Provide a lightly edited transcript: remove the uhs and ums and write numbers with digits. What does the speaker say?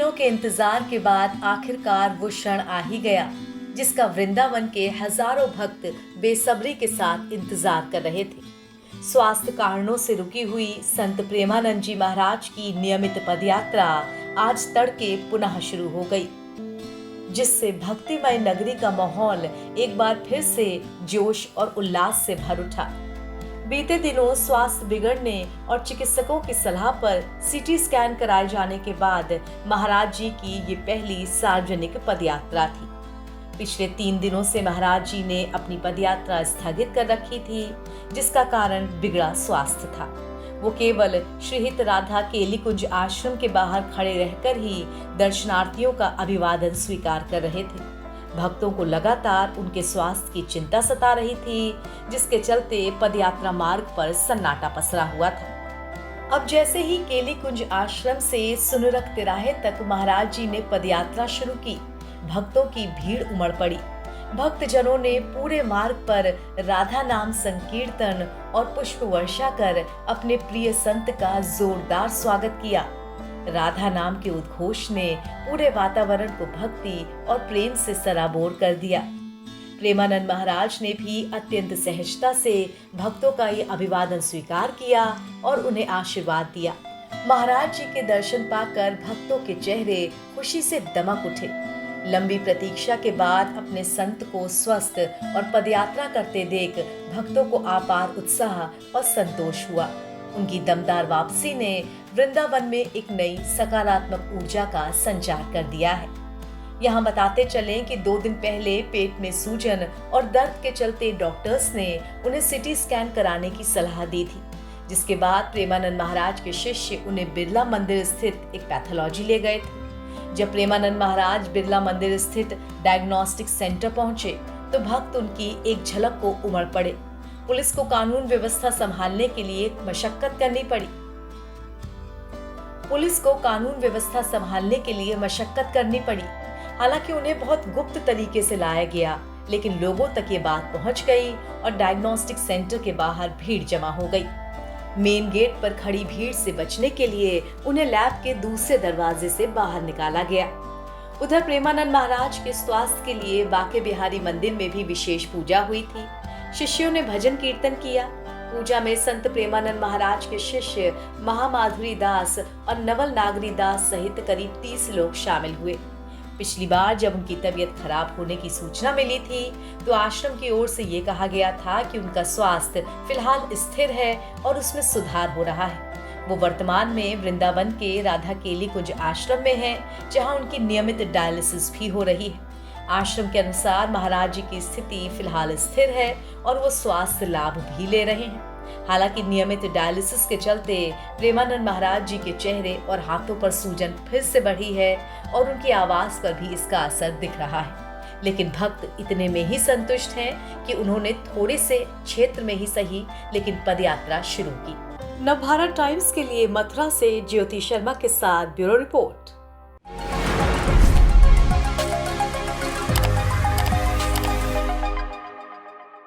दिनों के इंतजार के बाद आखिरकार वो क्षण आ ही गया जिसका वृंदावन के हजारों भक्त बेसब्री के साथ इंतजार कर रहे थे। स्वास्थ्य कारणों से रुकी हुई संत प्रेमानंद जी महाराज की नियमित पदयात्रा आज तड़के पुनः शुरू हो गई, जिससे भक्तिमय नगरी का माहौल एक बार फिर से जोश और उल्लास से भर उठा। बीते दिनों स्वास्थ्य बिगड़ने और चिकित्सकों की सलाह पर सीटी स्कैन कराए जाने के बाद महाराज जी की ये पहली सार्वजनिक पदयात्रा थी। पिछले 3 दिनों से महाराज जी ने अपनी पदयात्रा स्थगित कर रखी थी, जिसका कारण बिगड़ा स्वास्थ्य था। वो केवल श्रीहित राधा केली कुंज आश्रम के बाहर खड़े रहकर ही दर्शनार्थियों का अभिवादन स्वीकार कर रहे थे। भक्तों को लगातार उनके स्वास्थ्य की चिंता सता रही थी, जिसके चलते पदयात्रा मार्ग पर सन्नाटा पसरा हुआ था। अब जैसे ही केली कुंज आश्रम से सुनरक तिराहे तक महाराज जी ने पदयात्रा शुरू की, भक्तों की भीड़ उमड़ पड़ी। भक्तजनों ने पूरे मार्ग पर राधा नाम संकीर्तन और पुष्प वर्षा कर अपने प्रिय संत का जोरदार स्वागत किया। राधा नाम के उद्घोष ने पूरे वातावरण को भक्ति और प्रेम से सराबोर कर दिया। प्रेमानंद महाराज ने भी अत्यंत सहजता से भक्तों का ये अभिवादन स्वीकार किया और उन्हें आशीर्वाद दिया। महाराज जी के दर्शन पाकर भक्तों के चेहरे खुशी से दमक उठे। लंबी प्रतीक्षा के बाद अपने संत को स्वस्थ और पदयात्रा करते देख भक्तों को अपार उत्साह और संतोष हुआ। उनकी दमदार वापसी ने वृंदावन में एक नई सकारात्मक ऊर्जा का संचार कर दिया है। यहाँ बताते चलें कि 2 दिन पहले पेट में सूजन और दर्द के चलते डॉक्टर्स ने उन्हें सिटी स्कैन कराने की सलाह दी थी, जिसके बाद प्रेमानंद महाराज के शिष्य उन्हें बिरला मंदिर स्थित एक पैथोलॉजी ले गए थे। जब प्रेमानंद महाराज बिरला मंदिर स्थित डायग्नोस्टिक सेंटर पहुंचे तो भक्त उनकी एक झलक को उमड़ पड़े। पुलिस को कानून व्यवस्था संभालने के लिए मशक्कत करनी पड़ी। हालांकि उन्हें बहुत गुप्त तरीके से लाया गया, लेकिन लोगों तक ये बात पहुंच गई और डायग्नोस्टिक सेंटर के बाहर भीड़ जमा हो गई। मेन गेट पर खड़ी भीड़ से बचने के लिए उन्हें लैब के दूसरे दरवाजे से बाहर निकाला गया। उधर प्रेमानंद महाराज के स्वास्थ्य के लिए बांके बिहारी मंदिर में भी विशेष पूजा हुई थी। शिष्यों ने भजन कीर्तन किया। पूजा में संत प्रेमानंद महाराज के शिष्य महामाधुरी दास और नवल नागरी दास सहित करीब 30 लोग शामिल हुए। पिछली बार जब उनकी तबीयत खराब होने की सूचना मिली थी तो आश्रम की ओर से ये कहा गया था कि उनका स्वास्थ्य फिलहाल स्थिर है और उसमें सुधार हो रहा है। वो वर्तमान में वृंदावन के राधा केली कुंज आश्रम में हैं, जहां उनकी नियमित डायलिसिस भी हो रही है। आश्रम के अनुसार महाराज जी की स्थिति फिलहाल स्थिर है और वो स्वास्थ्य लाभ भी ले रहे हैं। हालांकि नियमित डायलिसिस के चलते प्रेमानंद महाराज जी के चेहरे और हाथों पर सूजन फिर से बढ़ी है और उनकी आवाज पर भी इसका असर दिख रहा है। लेकिन भक्त इतने में ही संतुष्ट हैं कि उन्होंने थोड़े से क्षेत्र में ही सही लेकिन पदयात्रा शुरू की। नवभारत टाइम्स के लिए मथुरा से ज्योति शर्मा के साथ ब्यूरो रिपोर्ट।